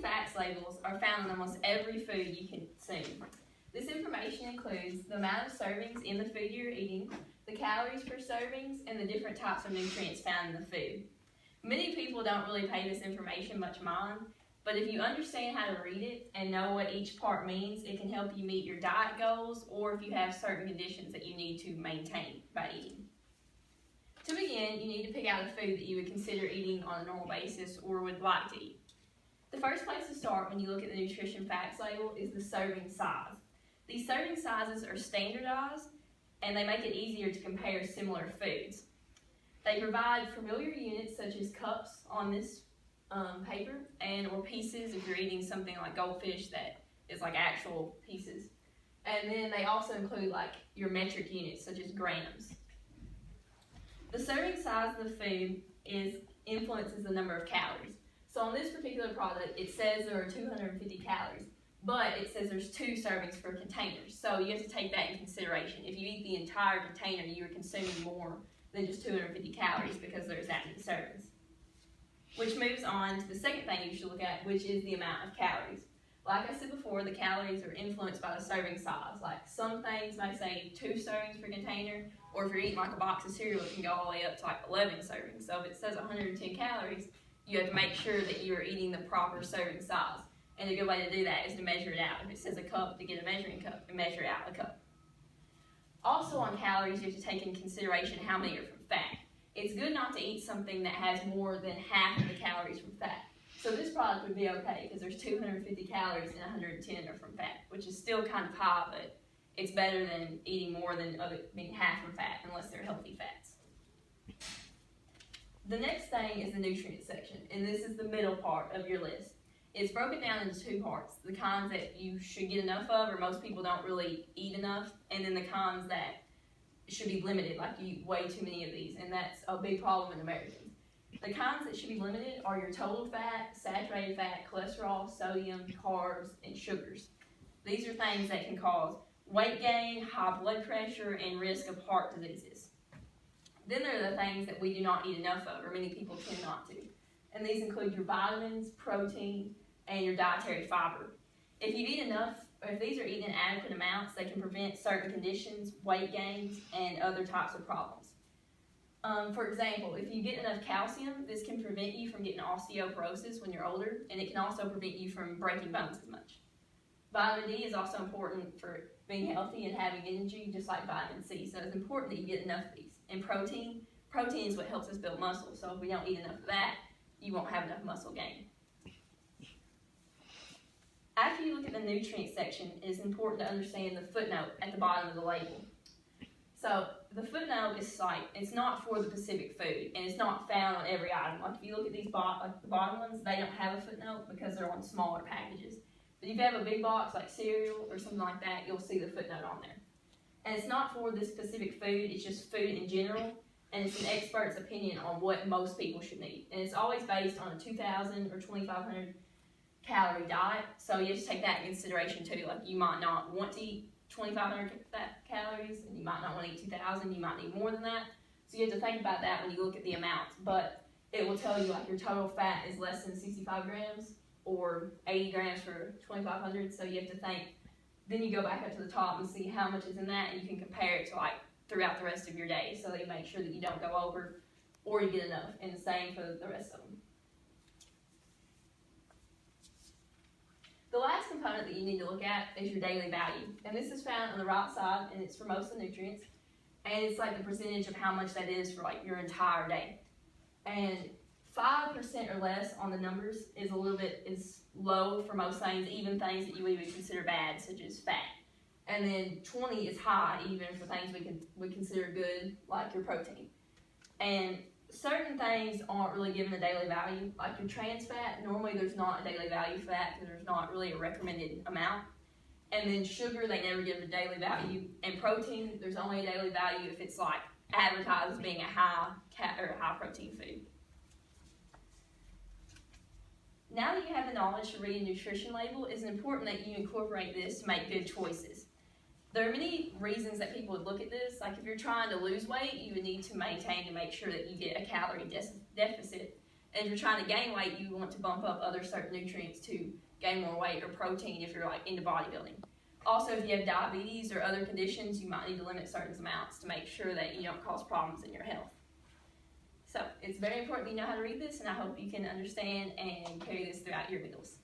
facts labels are found on almost every food you consume. This information includes the amount of servings in the food you're eating, the calories per servings, and the different types of nutrients found in the food. Many people don't really pay this information much mind, but if you understand how to read it and know what each part means, it can help you meet your diet goals or if you have certain conditions that you need to maintain by eating. To begin, you need to pick out a food that you would consider eating on a normal basis or would like to eat. The first place to start when you look at the nutrition facts label is the serving size. These serving sizes are standardized and they make it easier to compare similar foods. They provide familiar units such as cups on this paper or pieces if you're eating something like goldfish that is like actual pieces. And then they also include like your metric units such as grams. The serving size of the food influences the number of calories. So on this particular product, it says there are 250 calories, but it says there's 2 servings per container. So you have to take that in consideration. If you eat the entire container, you're consuming more than just 250 calories because there's that many servings. Which moves on to the second thing you should look at, which is the amount of calories. Like I said before, the calories are influenced by the serving size. Like some things may say 2 servings per container, or if you're eating like a box of cereal, it can go all the way up to like 11 servings. So if it says 110 calories, you have to make sure that you are eating the proper serving size. And a good way to do that is to measure it out. If it says a cup, to get a measuring cup and measure out a cup. Also on calories, you have to take into consideration how many are from fat. It's good not to eat something that has more than half of the calories from fat. So this product would be okay because there's 250 calories and 110 are from fat, which is still kind of high, but it's better than eating more than being half from fat unless they're healthy fats. The next thing is the nutrient section, and this is the middle part of your list. It's broken down into 2 parts, the kinds that you should get enough of or most people don't really eat enough, and then the kinds that should be limited, like you eat way too many of these, and that's a big problem in Americans. The kinds that should be limited are your total fat, saturated fat, cholesterol, sodium, carbs, and sugars. These are things that can cause weight gain, high blood pressure, and risk of heart diseases. Then there are the things that we do not eat enough of, or many people tend not to. And these include your vitamins, protein, and your dietary fiber. If you eat enough, or if these are eaten in adequate amounts, they can prevent certain conditions, weight gains, and other types of problems. For example, if you get enough calcium, this can prevent you from getting osteoporosis when you're older, and it can also prevent you from breaking bones as much. Vitamin D is also important for being healthy and having energy, just like vitamin C, so it's important that you get enough of these. And protein is what helps us build muscle, so if we don't eat enough of that, you won't have enough muscle gain. After you look at the nutrient section, it is important to understand the footnote at the bottom of the label. So the footnote is it's not for the specific food, and it's not found on every item. Like if you look at these the bottom ones, they don't have a footnote because they're on smaller packages. But if you have a big box like cereal or something like that, you'll see the footnote on there. And it's not for this specific food, it's just food in general, and it's an expert's opinion on what most people should need. And it's always based on a 2,000 or 2,500 calorie diet, so you have to take that into consideration too. Like you might not want to eat 2,500 calories, and you might not want to eat 2,000, you might need more than that. So you have to think about that when you look at the amounts, but it will tell you like your total fat is less than 65 grams or 80 grams for 2,500, so you have to think, then you go back up to the top and see how much is in that, and you can compare it to like throughout the rest of your day, so that you make sure that you don't go over or you get enough, and the same for the rest of them. The last component that you need to look at is your daily value, and this is found on the right side, and it's for most of the nutrients, and it's like the percentage of how much that is for like your entire day. And 5% or less on the numbers is low for most things, even things that you would consider bad, such as fat. And then 20 is high, even for things we consider good, like your protein. And certain things aren't really given a daily value, like your trans fat. Normally there's not a daily value for that because there's not really a recommended amount. And then sugar, they never give a daily value. And protein, there's only a daily value if it's like advertised as being a high protein food. Now that you have the knowledge to read a nutrition label, it's important that you incorporate this to make good choices. There are many reasons that people would look at this. Like if you're trying to lose weight, you would need to maintain to make sure that you get a calorie deficit. And if you're trying to gain weight, you want to bump up other certain nutrients to gain more weight, or protein if you're like into bodybuilding. Also, if you have diabetes or other conditions, you might need to limit certain amounts to make sure that you don't cause problems in your health. So it's very important that you know how to read this, and I hope you can understand and carry this throughout your meals.